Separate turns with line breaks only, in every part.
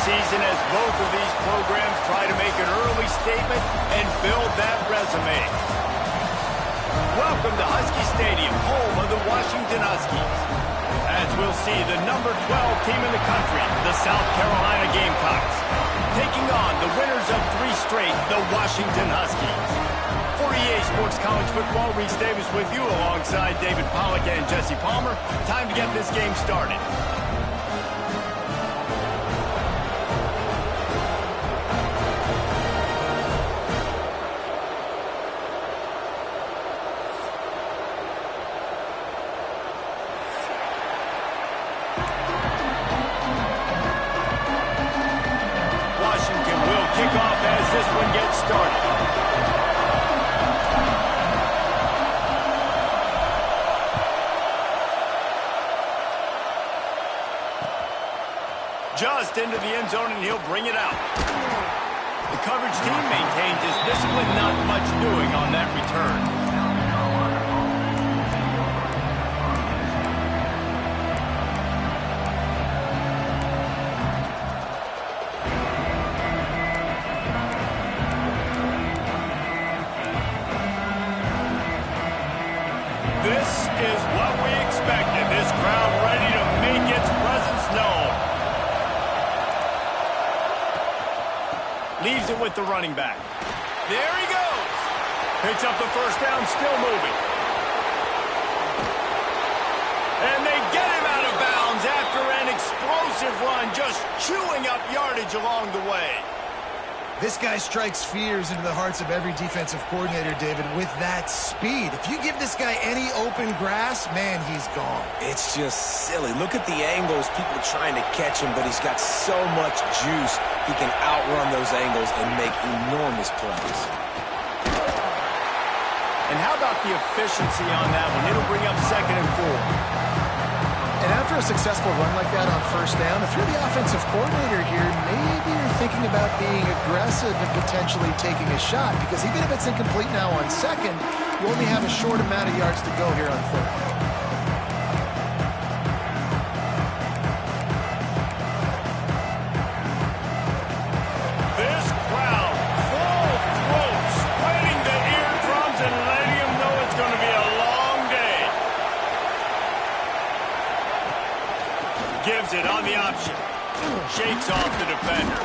Season as both of these programs try to make an early statement and build that resume. Welcome to Husky Stadium, home of the Washington Huskies. As we'll see, the number 12 team in the country, the South Carolina Gamecocks, taking on the winners of 3 straight, the Washington Huskies. For EA Sports College Football, Reese Davis with you alongside David Pollack and Jesse Palmer. Time to get this game started. Just into the end zone, and he'll bring it out. The coverage team maintains his discipline, not much doing on that return. This is what we expected. This crowd ready to make its presence known. Leaves it with the running back. There he goes. Picks up the first down, still moving. And they get him out of bounds after an explosive run, just chewing up yardage along the way.
This guy strikes fears into the hearts of every defensive coordinator, David, with that speed. If you give this guy any open grass, man, he's gone.
It's just silly. Look at the angles, people trying to catch him, but he's got so much juice. He can outrun those angles and make enormous plays.
And how about the efficiency on that one? It'll bring up 2nd and 4.
And after a successful run like that on first down, if you're the offensive coordinator here, maybe you're thinking about being aggressive and potentially taking a shot, because even if it's incomplete now on 2nd, you only have a short amount of yards to go here on 3rd.
Gives it on the option. Shakes off the defender.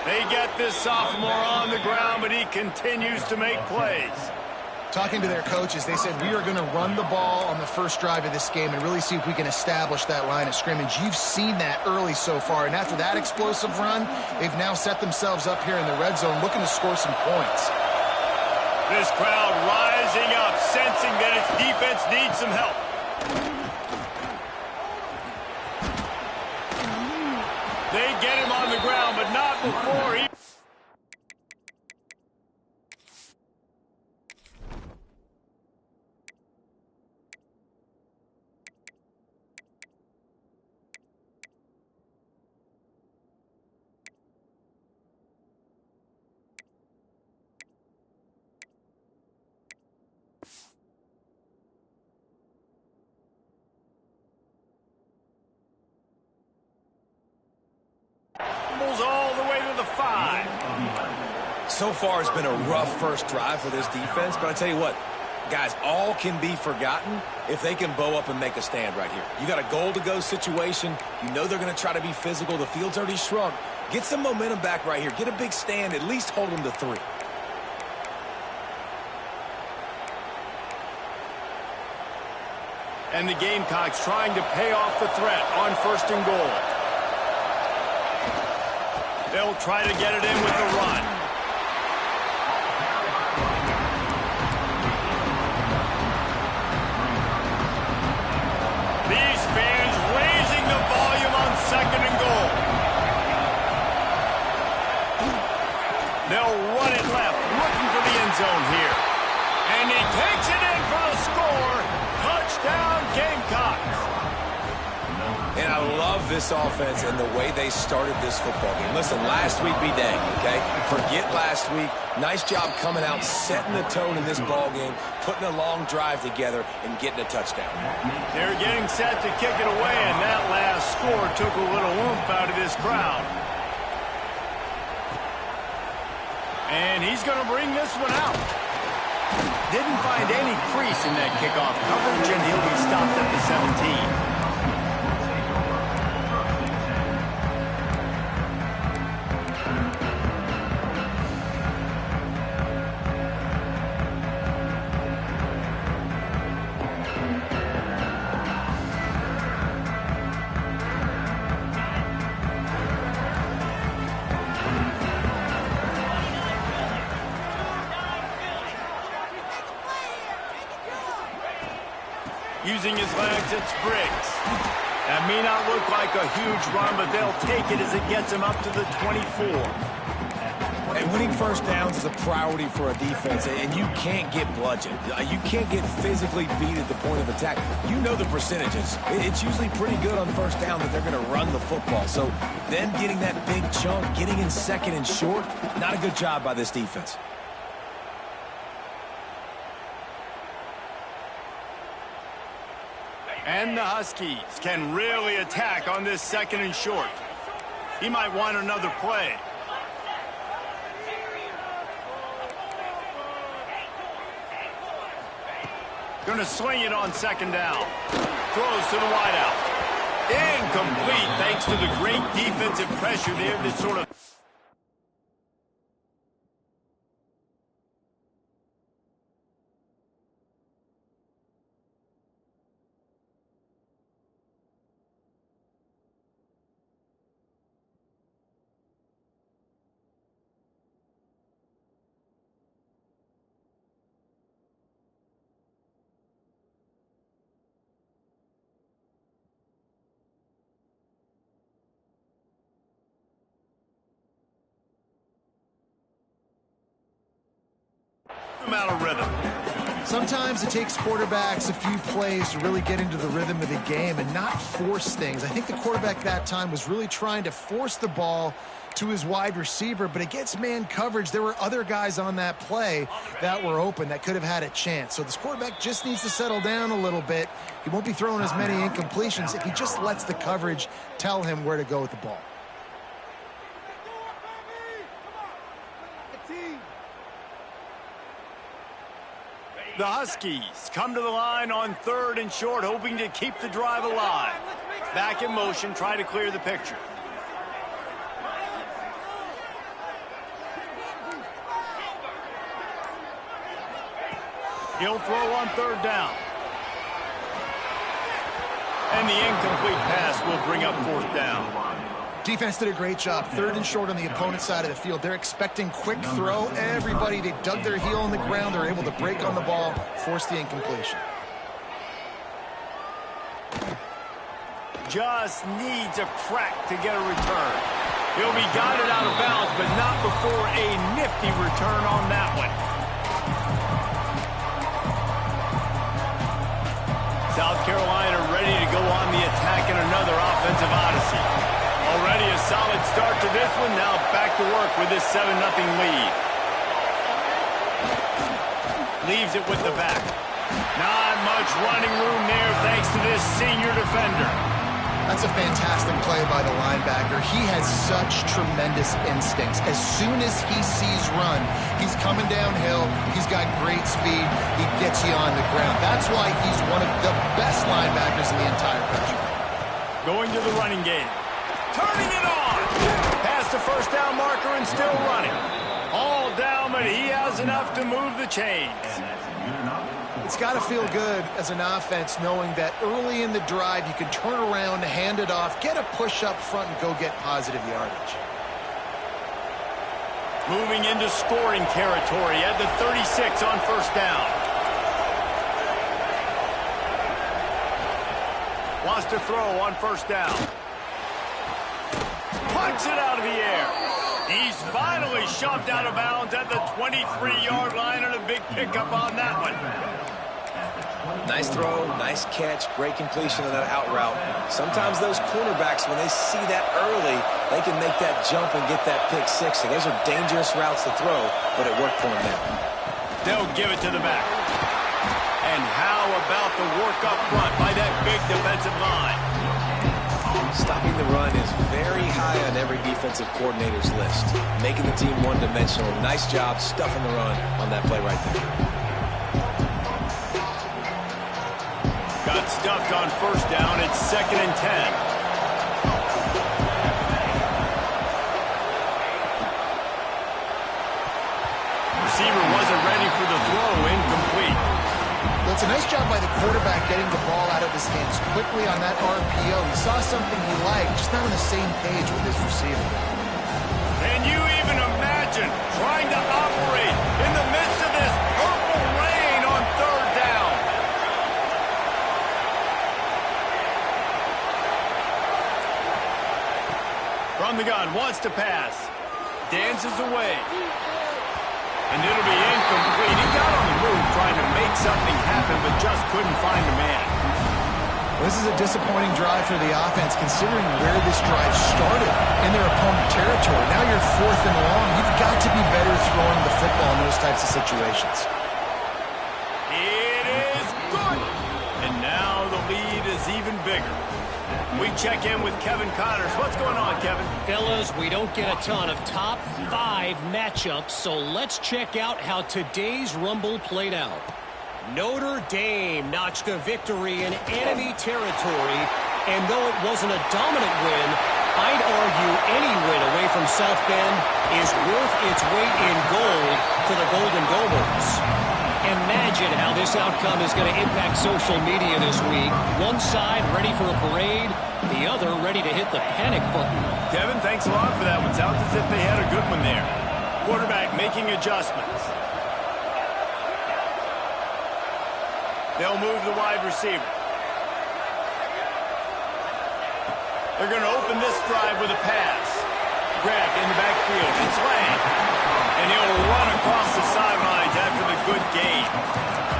They get this sophomore on the ground, but he continues to make plays.
Talking to their coaches, they said, we are going to run the ball on the first drive of this game and really see if we can establish that line of scrimmage. You've seen that early so far, and after that explosive run, they've now set themselves up here in the red zone looking to score some points.
This crowd rising up, sensing that its defense needs some help. They get him on the ground, but not before he... all the way to the 5.
So far, it's been a rough first drive for this defense, but I tell you what, Guys, all can be forgotten if they can bow up and make a stand right here. You got a goal-to-go situation. You know they're going to try to be physical. The field's already shrunk. Get some momentum back right here. Get a big stand. At least hold them to 3.
And the Gamecocks trying to pay off the threat on 1st and goal. They'll try to get it in with the run. These fans raising the volume on 2nd and goal. They'll run it left, looking for the end zone here. And he takes it in for the score. Touchdown, Gamecocks.
And I love this offense and the way they started this football game. Listen, last week be dang, okay? Forget last week. Nice job coming out, setting the tone in this ball game, putting a long drive together, and getting a touchdown.
They're getting set to kick it away, and that last score took a little oomph out of this crowd. And he's going to bring this one out. Didn't find any crease in that kickoff coverage, and he'll be stopped at the 17. Using his legs, it's Briggs. That may not look like a huge run, but they'll take it as it gets him up to the 24.
And winning 1st downs is a priority for a defense, and you can't get bludgeoned. You can't get physically beat at the point of attack. You know the percentages. It's usually pretty good on 1st down that they're going to run the football. So them getting that big chunk, getting in 2nd and short, not a good job by this defense.
And the Huskies can really attack on this 2nd and short. He might want another play. Going to swing it on 2nd down. Throws to the wideout. Incomplete thanks to the great defensive pressure there that sort of... out of rhythm.
Sometimes it takes quarterbacks a few plays to really get into the rhythm of the game and not force things. I think the quarterback that time was really trying to force the ball to his wide receiver, but against man coverage, there were other guys on that play that were open that could have had a chance. So this quarterback just needs to settle down a little bit. He won't be throwing as many incompletions if he just lets the coverage tell him where to go with the ball.
The Huskies come to the line on 3rd and short, hoping to keep the drive alive. Back in motion, try to clear the picture. He'll throw on 3rd down. And the incomplete pass will bring up 4th down.
Defense did a great job. 3rd and short on the opponent's side of the field. They're expecting quick throw. Everybody, they dug their heel in the ground. They're able to break on the ball, force the incompletion.
Just needs a crack to get a return. He'll be guided out of bounds, but not before a nifty return on that one. South Carolina ready to go on the attack in another offensive odyssey. Already a solid start to this one. Now back to work with this 7-0 lead. Leaves it with the back. Not much running room there thanks to this senior defender.
That's a fantastic play by the linebacker. He has such tremendous instincts. As soon as he sees run, he's coming downhill. He's got great speed. He gets you on the ground. That's why he's one of the best linebackers in the entire country.
Going to the running game. Turning it on. Past the first down marker and still running. All down, but he has enough to move the chains.
It's got to feel good as an offense knowing that early in the drive you can turn around, hand it off, get a push up front, and go get positive yardage.
Moving into scoring territory at the 36 on first down. Wants to throw on first down. Punts it out of the air. He's finally shoved out of bounds at the 23-yard line, and a big pickup on that one.
Nice throw, nice catch, great completion of that out route. Sometimes those cornerbacks, when they see that early, they can make that jump and get that pick six. So those are dangerous routes to throw, but it worked for them now.
They'll give it to the back. And how about the work up front by that big defensive line?
Stopping the run is very high on every defensive coordinator's list. Making the team one-dimensional. Nice job stuffing the run on that play right there.
Got stuffed on first down. It's 2nd and 10. Receiver wasn't ready for the throw. Incomplete.
Well, it's a nice job by the quarterback getting the ball out of his hands quickly on that RPO. He saw something he liked, just not on the same page with his receiver.
Can you even imagine trying to operate in the midst of this purple rain on third down? From the gun, wants to pass. Dances away. And it'll be incomplete. He got on the move trying to make something happen, but just couldn't find a man.
This is a disappointing drive for the offense, considering where this drive started in their opponent territory. Now you're 4th and long. You've got to be better throwing the football in those types of situations.
It is good. And now the lead is even bigger. We check in with Kevin Connors. What's going on, Kevin?
Fellas, we don't get a ton of top 5 matchups, so let's check out how today's Rumble played out. Notre Dame notched a victory in enemy territory, and though it wasn't a dominant win, I'd argue any win away from South Bend is worth its weight in gold to the Golden Gophers. Imagine how this outcome is going to impact social media this week. One side ready for a parade, the other ready to hit the panic button.
Kevin, thanks a lot for that one. Sounds as if they had a good one there. Quarterback making adjustments. They'll move the wide receiver. They're going to open this drive with a pass. Grabbed in the backfield. It's Lang. And he'll run across the sidelines after the good gain.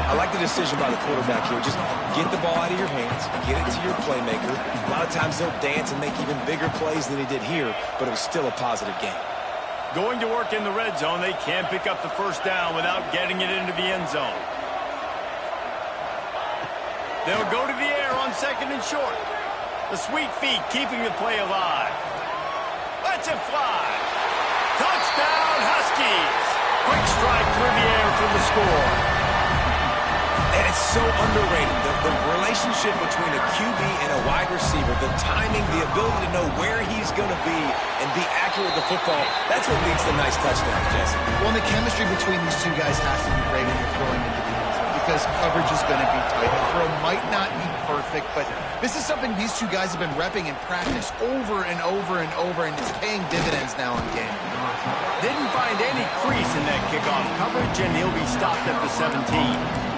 I like the decision by the quarterback here. Just get the ball out of your hands, get it to your playmaker. A lot of times they'll dance and make even bigger plays than he did here, but it was still a positive game.
Going to work in the red zone. They can't pick up the first down without getting it into the end zone. They'll go to the air on 2nd and short. The sweet feet keeping the play alive. Lets it fly. Touchdown, Huskies. Quick strike through the air for the score.
And it's so underrated. The relationship between a QB and a wide receiver, the timing, the ability to know where he's going to be and be accurate with the football, that's what leads to nice touchdowns, Jesse.
Well, and the chemistry between these two guys has to be great when you're throwing into the end zone because coverage is going to be tight. The throw might not be perfect, but this is something these two guys have been repping in practice over and over and over, and it's paying dividends now in game.
Didn't find any crease in that kickoff coverage, and he'll be stopped at the 17.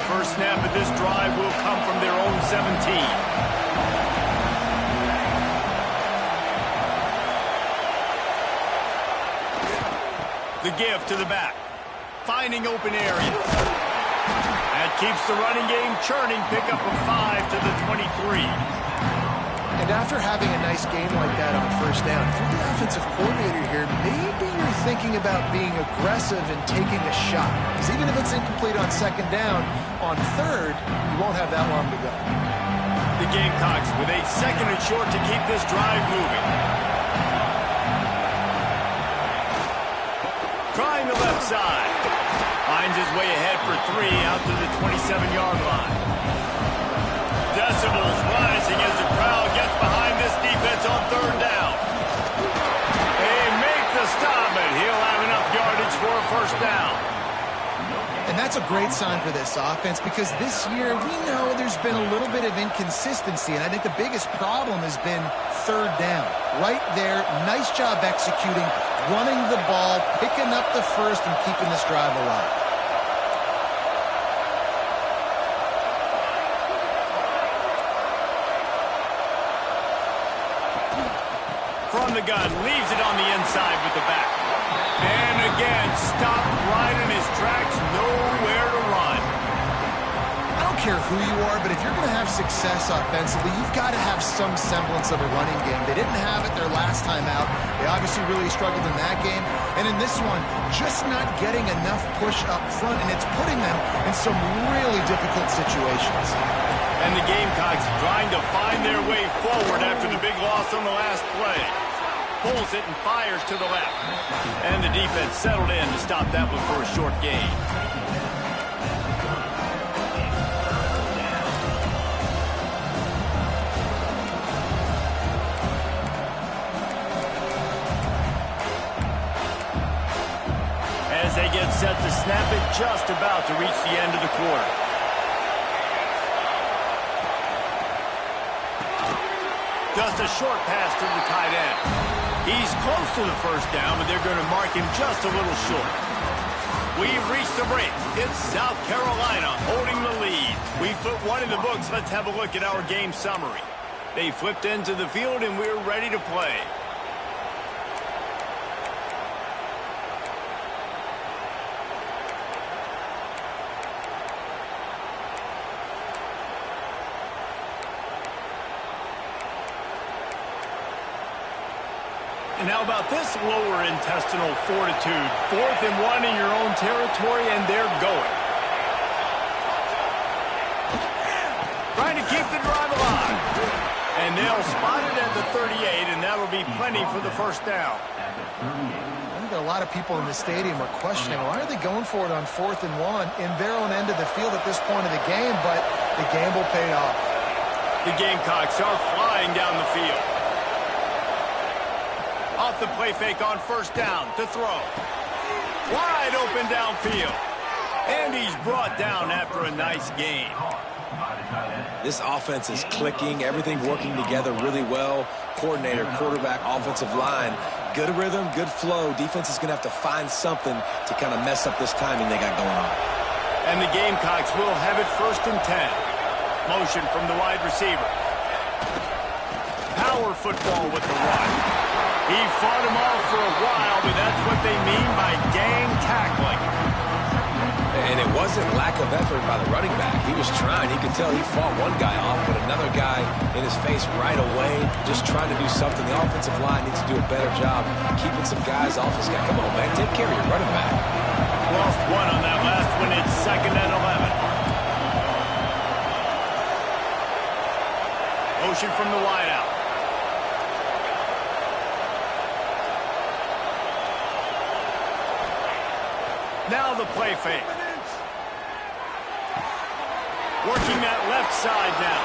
First snap of this drive will come from their own 17. The give to the back. Finding open areas. That keeps the running game churning. Pick up a 5 to the 23.
And And after having a nice game like that on first down, if you're the offensive coordinator here, maybe you're thinking about being aggressive and taking a shot. Because even if it's incomplete on second down, on third, you won't have that long to go.
The Gamecocks with a second and short to keep this drive moving. Trying the left side. Finds his way ahead for 3 out to the 27-yard line. Decibels rising as the crowd gets behind this defense on third down. They make the stop, but he'll have enough yardage for a first down.
And that's a great sign for this offense because this year we know there's been a little bit of inconsistency, and I think the biggest problem has been third down. Right there, nice job executing, running the ball, picking up the first, and keeping this drive alive.
From the gun, leaves it on the inside with the back. And again, stopped right in his tracks, nowhere to run.
I don't care who you are, but if you're going to have success offensively, you've got to have some semblance of a running game. They didn't have it their last time out. They obviously really struggled in that game. And in this one, just not getting enough push up front, and it's putting them in some really difficult situations.
And the Gamecocks trying to find their way forward after the big loss on the last play. Pulls it and fires to the left. And the defense settled in to stop that one for a short gain. As they get set to snap it, just about to reach the end of the quarter. Just a short pass to the tight end. He's close to the first down, but they're going to mark him just a little short. We've reached the break. It's South Carolina holding the lead. We put one in the books. Let's have a look at our game summary. They flipped into the field, and we're ready to play. And how about this lower intestinal fortitude? 4th and 1 in your own territory, and they're going. Trying to keep the drive alive. And they'll spot it at the 38, and that'll be plenty for the first down.
I think a lot of people in the stadium are questioning, why are they going for it on 4th and 1 in their own end of the field at this point of the game? But the gamble paid off.
The Gamecocks are flying down the field. Off the play fake on first down to throw. Wide open downfield. And he's brought down after a nice gain.
This offense is clicking, everything working together really well. Coordinator, quarterback, offensive line. Good rhythm, good flow. Defense is going to have to find something to kind of mess up this timing they got going on.
And the Gamecocks will have it 1st and 10. Motion from the wide receiver. Power football with the run. He fought him off for a while, but that's what they mean by gang tackling.
And it wasn't lack of effort by the running back. He was trying. He could tell he fought one guy off, but another guy in his face right away, just trying to do something. The offensive line needs to do a better job keeping some guys off his guy. Come on, man. Take care of your running back.
Lost one on that last one. It's 2nd and 11. Motion from the wideout. Now the play fake. Working that left side now.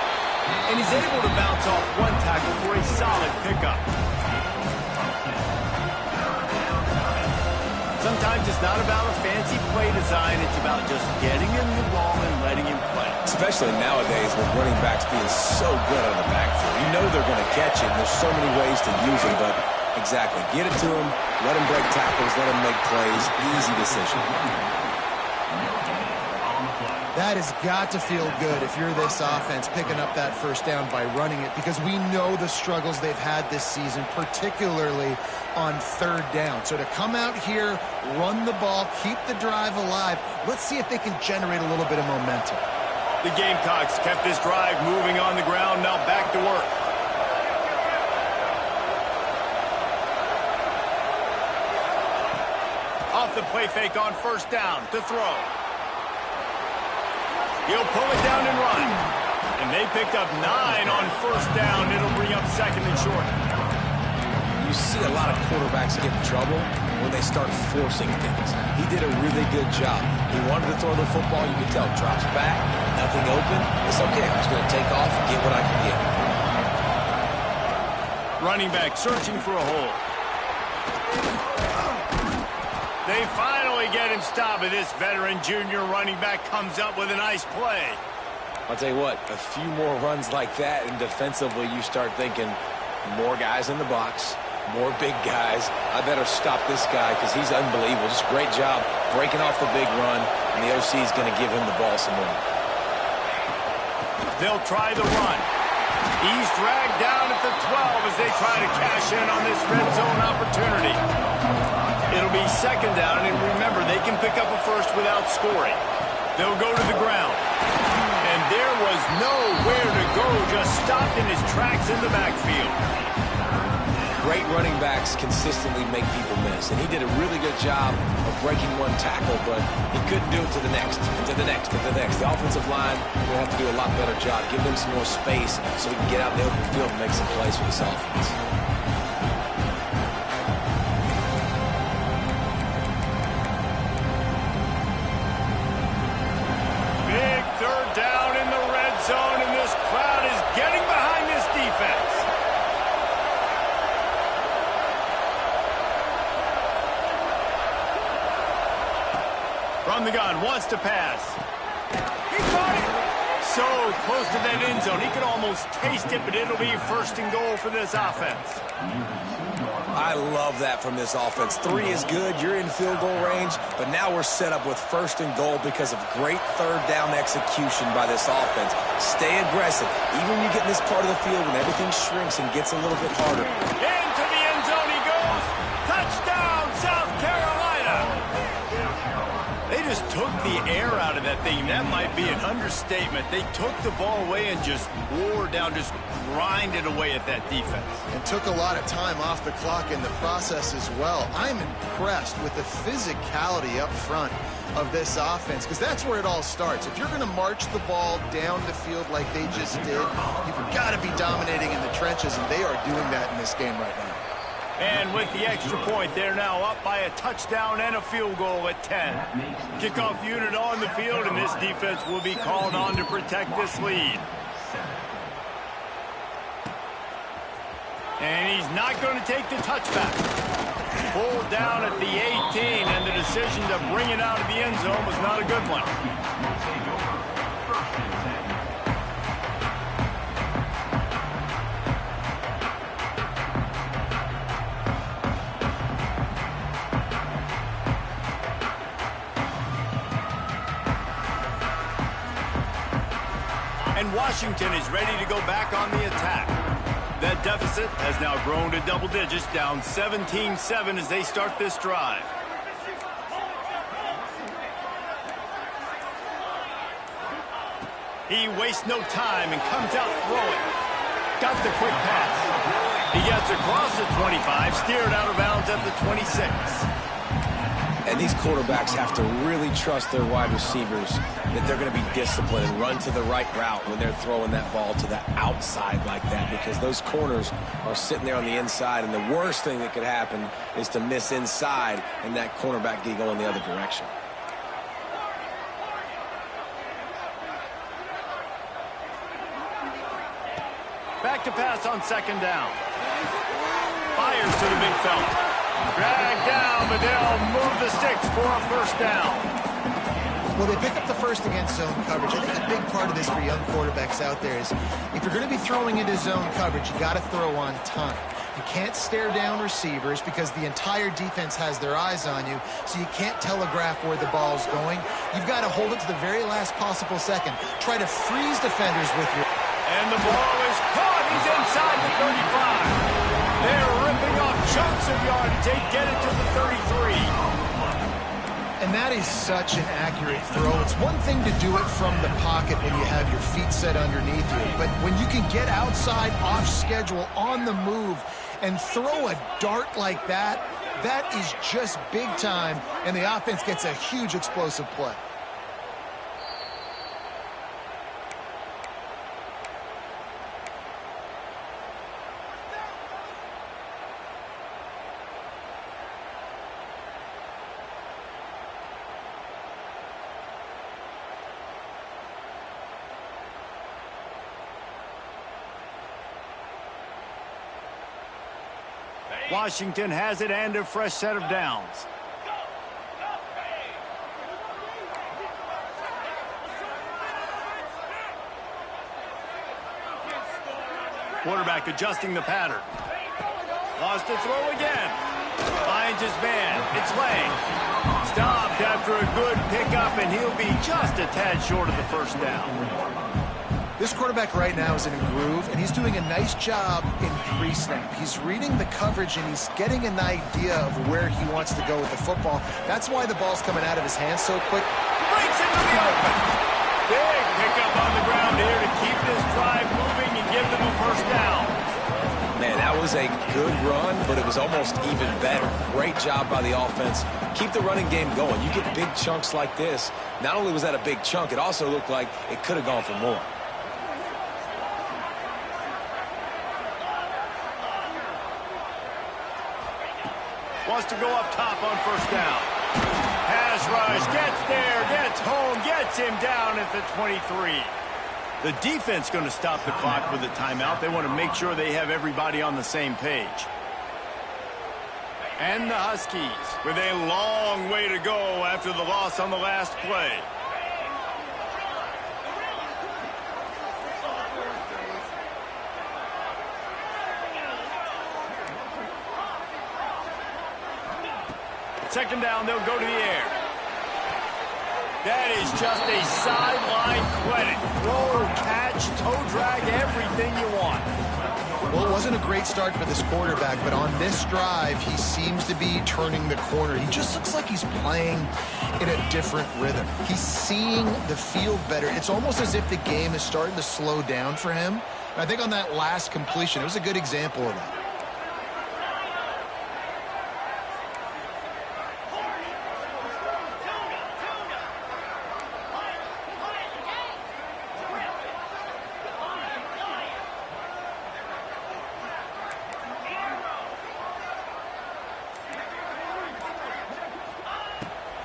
And he's able to bounce off one tackle for a solid pickup. Sometimes it's not about a fancy play design. It's about just getting him the ball and letting him play.
Especially nowadays with running backs being so good on the backfield. You know they're going to catch it. There's so many ways to use it, but exactly. Get it to him, let him break tackles, let him make plays. Easy decision.
That has got to feel good if you're this offense picking up that first down by running it, because we know the struggles they've had this season, particularly on third down. So to come out here, run the ball, keep the drive alive, let's see if they can generate a little bit of momentum.
The Gamecocks kept this drive moving on the ground, now back to work. off the play fake on first down to throw. He'll pull it down and run. And they picked up 9 on first down. It'll bring up second and short.
You see a lot of quarterbacks get in trouble when they start forcing things. He did a really good job. He wanted to throw the football. You can tell. Drops back. Nothing open. It's okay. I'm just going to take off and get what I can get.
Running back searching for a hole. They finally get him stopped, and this veteran junior running back comes up with a nice play.
I'll tell you what, a few more runs like that, and defensively you start thinking more guys in the box, more big guys. I better stop this guy because he's unbelievable. Just great job breaking off the big run, and the OC is going to give him the ball some more.
They'll try the run. He's dragged down at the 12 as they try to cash in on this red zone opportunity. It'll be second down, and remember, they can pick up a first without scoring. They'll go to the ground. And there was nowhere to go, just stopped in his tracks in the backfield.
Great running backs consistently make people miss, and he did a really good job of breaking one tackle, but he couldn't do it to the next, and to the next, and to the next. The offensive line will have to do a lot better job. Give them some more space so we can get out in the open field and make some plays for this offense.
Big third down in the red zone, and this crowd is getting behind this defense. From the gun, wants to pass. He caught it! So close to that end zone. He could almost taste it, but it'll be first and goal for this offense.
I love that from this offense. 3 is good. You're in field goal range, but now we're set up with first and goal because of great third down execution by this offense. Stay aggressive. Even when you get in this part of the field when everything shrinks and gets a little bit harder.
Into the end zone he goes. Touchdown, South Carolina. They just took the air out of that thing. That might be an understatement. They took the ball away and just wore down, just grinded away at that defense.
And took a lot of time off the clock in the process as well. I'm impressed with the physicality up front of this offense, because that's where it all starts. If you're going to march the ball down the field like they just did, you've got to be dominating in the trenches, and they are doing that in this game right now.
And with the extra point, they're now up by a touchdown and a field goal at 10. Kickoff unit on the field, and this defense will be called on to protect this lead. And he's not going to take the touchback. Pulled down at the 18, and the decision to bring it out of the end zone was not a good one. And Washington is ready to go back on the attack. That deficit has now grown to double digits, down 17-7 as they start this drive. He wastes no time and comes out throwing. Got the quick pass. He gets across the 25, steered out of bounds at the 26.
And these quarterbacks have to really trust their wide receivers that they're going to be disciplined and run to the right route when they're throwing that ball to the outside like that, because those corners are sitting there on the inside, and the worst thing that could happen is to miss inside and that cornerback get going the other direction.
Back to pass on second down. Fires to the big fella. Dragged down, but they'll move the sticks for a first down.
Well, they pick up the first against zone coverage. I think a big part of this for young quarterbacks out there is if you're going to be throwing into zone coverage, you got to throw on time. You can't stare down receivers because the entire defense has their eyes on you, so you can't telegraph where the ball's going. You've got to hold it to the very last possible second. Try to freeze defenders with your...
And the ball is caught. He's inside the 35. They're ripping off chunks of yardage. They get it to the 33.
And that is such an accurate throw. It's one thing to do it from the pocket when you have your feet set underneath you, but when you can get outside, off schedule, on the move, and throw a dart like that, That is just big time, and the offense gets a huge explosive play.
Washington has it and a fresh set of downs. Quarterback adjusting the pattern. Lost to throw again. Finds his man. It's Lang. Stopped after a good pickup, and he'll be just a tad short of the first down.
This quarterback right now is in a groove, and he's doing a nice job in pre-snap. He's reading the coverage, and he's getting an idea of where he wants to go with the football. That's why the ball's coming out of his hands so quick.
Breaks into the open. Big pickup on the ground here to keep this drive moving and give them a first down.
Man, that was a good run, but it was almost even better. Great job by the offense. Keep the running game going. You get big chunks like this. Not only was that a big chunk, it also looked like it could have gone for more.
Wants to go up top on first down. Pass rush, gets there, gets home, gets him down at the 23. The defense going to stop the clock with a timeout. They want to make sure they have everybody on the same page. And the Huskies with a long way to go after the loss on the last play. Second down, they'll go to the air. That is just a sideline credit. Roll, catch, toe drag, everything you want.
Well, it wasn't a great start for this quarterback, but on this drive, he seems to be turning the corner. He just looks like he's playing in a different rhythm. He's seeing the field better. It's almost as if the game is starting to slow down for him. And I think on that last completion, it was a good example of that.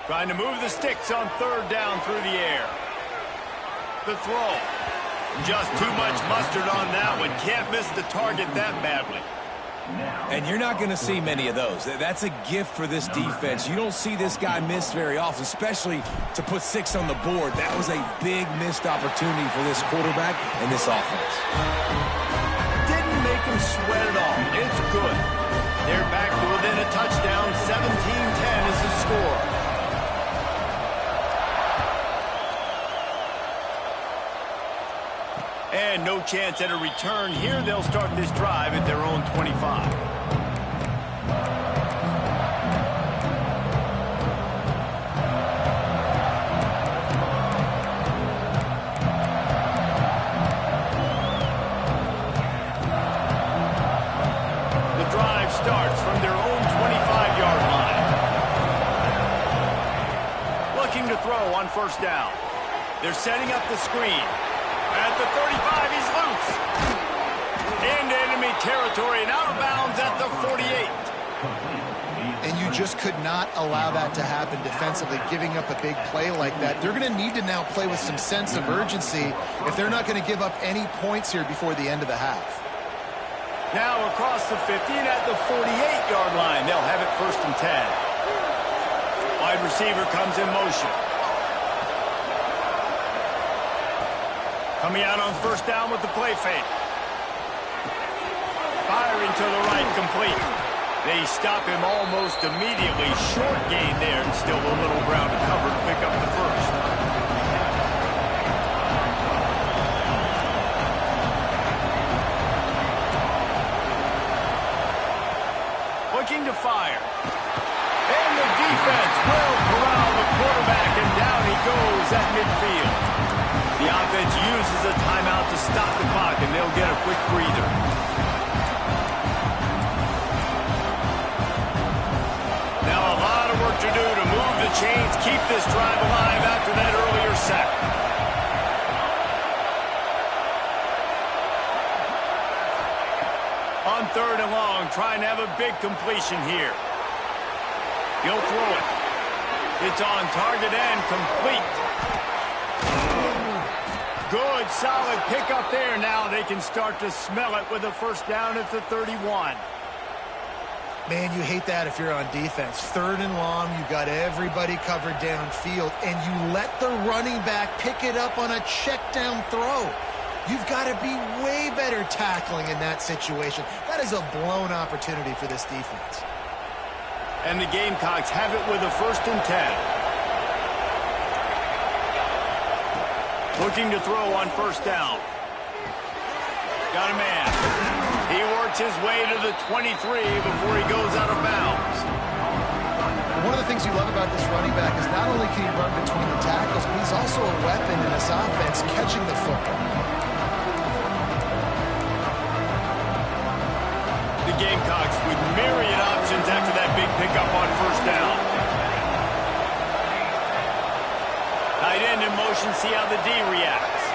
Trying to move the sticks on third down through the air. The throw. Just too much mustard on that one. Can't miss the target that badly.
And you're not going to see many of those. That's a gift for this defense. You don't see this guy miss very often, especially to put 6 on the board. That was a big missed opportunity for this quarterback and this offense.
Didn't make him sweat at all. It's good. They're back to within a touchdown. 17-10 is the score. And no chance at a return here. They'll start this drive at their own 25. The drive starts from their own 25-yard line. Looking to throw on first down. They're setting up the screen. At the 35, he's loose. Into enemy territory and out of bounds at the 48.
And you just could not allow that to happen defensively, giving up a big play like that. They're going to need to now play with some sense of urgency if they're not going to give up any points here before the end of the half.
Now across the 50 and at the 48-yard line. They'll have it 1st and 10. Wide receiver comes in motion. Coming out on first down with the play fake. Firing to the right, complete. They stop him almost immediately. Short gain there, and still a little ground to cover to pick up the first. Looking to fire. And the defense will corral the quarterback, and down he goes at midfield. The offense uses a timeout to stop the clock, and they'll get a quick breather. keep this drive alive after that earlier sack. On 3rd and long, trying to have a big completion here. He'll throw it. It's on target and complete. Good, solid pickup there. Now they can start to smell it with a first down at the 31.
Man, you hate that if you're on defense. 3rd and long, you got everybody covered downfield, and you let the running back pick it up on a check down throw. You've got to be way better tackling in that situation. That is a blown opportunity for this defense.
And the Gamecocks have it with a 1st and 10. Looking to throw on 1st down. Got a man. He works his way to the 23 before he goes out of bounds.
One of the things you love about this running back is not only can he run between the tackles, but he's also a weapon in this offense catching the football.
The Gamecocks with myriad options after that big pickup on 1st down. Tight end in motion, see how the D reacts.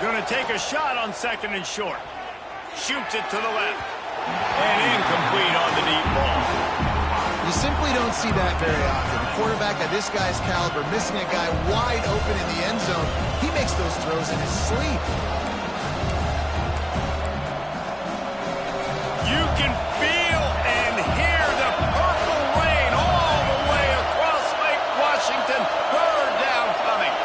Going to take a shot on 2nd and short. Shoots it to the left. And incomplete on the deep ball.
You simply don't see that very often. A quarterback of this guy's caliber missing a guy wide open in the end zone. He makes those throws in his sleep.
You can feel and hear the purple rain all the way across Lake Washington. 3rd down coming.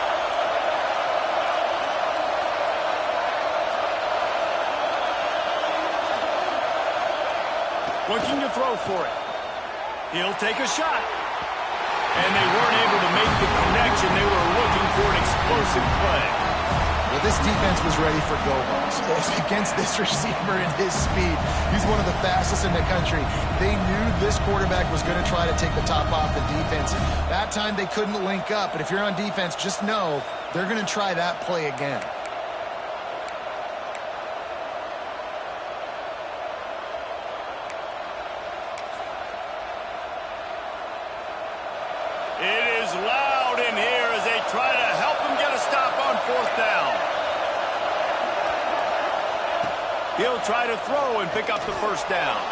Looking to throw for it. He'll take a shot. And they weren't able to make the connection. They were looking for an explosive play.
Well, this defense was ready for go-balls. Against this receiver and his speed, he's one of the fastest in the country. They knew this quarterback was going to try to take the top off the defense. That time they couldn't link up, but if you're on defense, just know they're going to try that play again.
It is loud in here as they try to help him get a stop on 4th down. He'll try to throw and pick up the 1st down.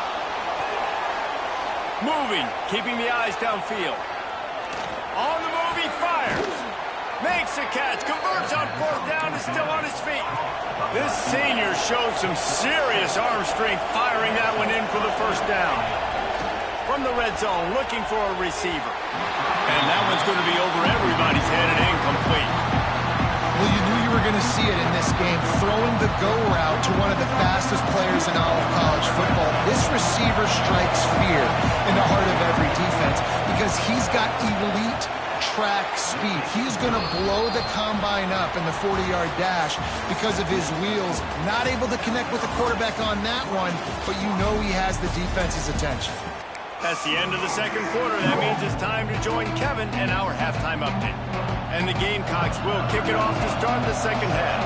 Moving, keeping the eyes downfield. On the move, he fires. Makes a catch, converts on 4th down, is still on his feet. This senior showed some serious arm strength firing that one in for the 1st down. From the red zone, looking for a receiver. And that one's going to be over everybody's head and incomplete.
Well, you knew you were going to see it in this game, throwing the go route to one of the fastest players in all of college football. This receiver strikes fear in the heart of every defense because he's got elite track speed. He's going to blow the combine up in the 40-yard dash because of his wheels. Not able to connect with the quarterback on that one, but you know he has the defense's attention.
That's the end of the 2nd quarter. That means it's time to join Kevin in our halftime update. And the Gamecocks will kick it off to start the 2nd half.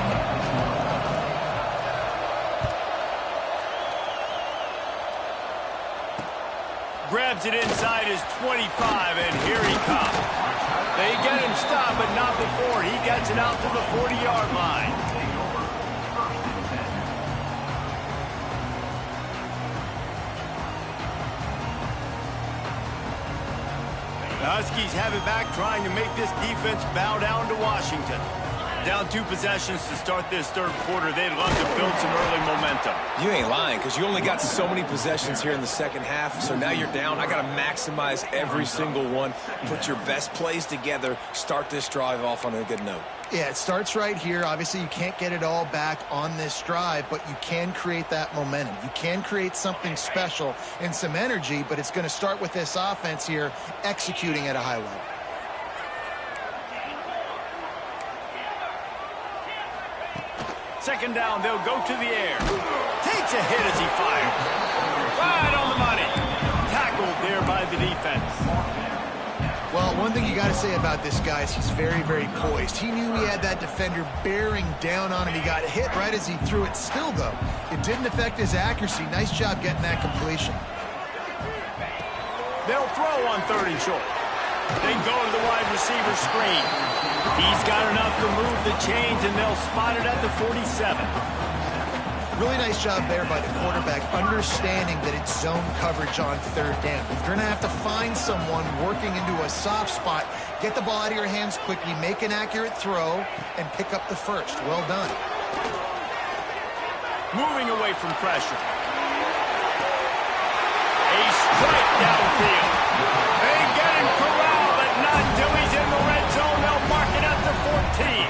Grabs it inside his 25, and here he comes. They get him stopped, but not before he gets it out to the 40-yard line. The Huskies have it back, trying to make this defense bow down to Washington. Down 2 possessions to start this 3rd quarter. They'd love to build some early momentum.
You ain't lying, because you only got so many possessions here in the 2nd half, so now you're down. I got to maximize every single one. Put your best plays together. Start this drive off on a good note.
Yeah, it starts right here. Obviously, you can't get it all back on this drive, but you can create that momentum. You can create something special and some energy, but it's going to start with this offense here executing at a high level.
Second down, they'll go to the air. Takes a hit as he fires. Right on the money. Tackled there by the defense.
Well, one thing you got to say about this guy is he's very, very poised. He knew he had that defender bearing down on him. He got hit right as he threw it. Still, though, it didn't affect his accuracy. Nice job getting that completion.
They'll throw on 3rd and short. They go to the wide receiver screen. He's got enough to move the chains, and they'll spot it at the 47.
Really nice job there by the quarterback, understanding that it's zone coverage on 3rd down. If you're going to have to find someone working into a soft spot, get the ball out of your hands quickly, make an accurate throw, and pick up the first. Well done.
Moving away from pressure. A strike downfield. They get him corralled, but not until he's in the red zone. They'll mark it at the 14.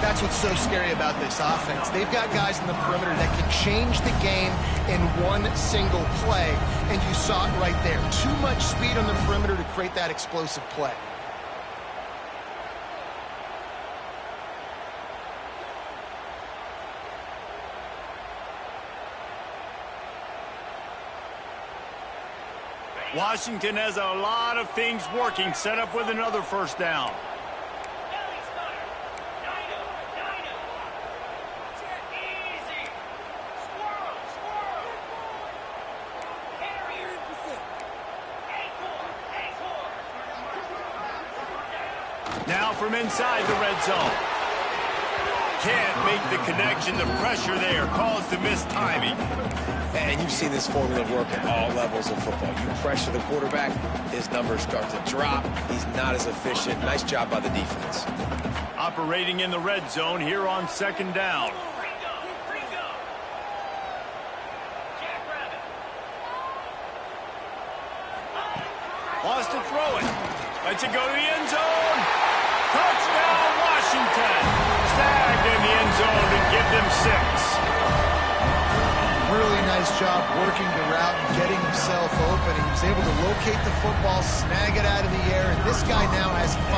That's what's so scary about this offense. They've got guys in the perimeter that can change the game in one single play, and you saw it right there. Too much speed on the perimeter to create that explosive play.
Washington has a lot of things working, set up with another first down. Now from inside the red zone. Can't make the connection. The pressure there caused the missed timing.
And you've seen this formula work at all levels of football. You pressure the quarterback, his numbers start to drop. He's not as efficient. Nice job by the defense.
Operating in the red zone here on 2nd down. Wants to throw it. Lets it go to the end zone. Touchdown, Washington. Snagged in the end zone to give them 6.
Really nice job working the route and getting himself open. He was able to locate the football, snag it out of the air, and this guy now has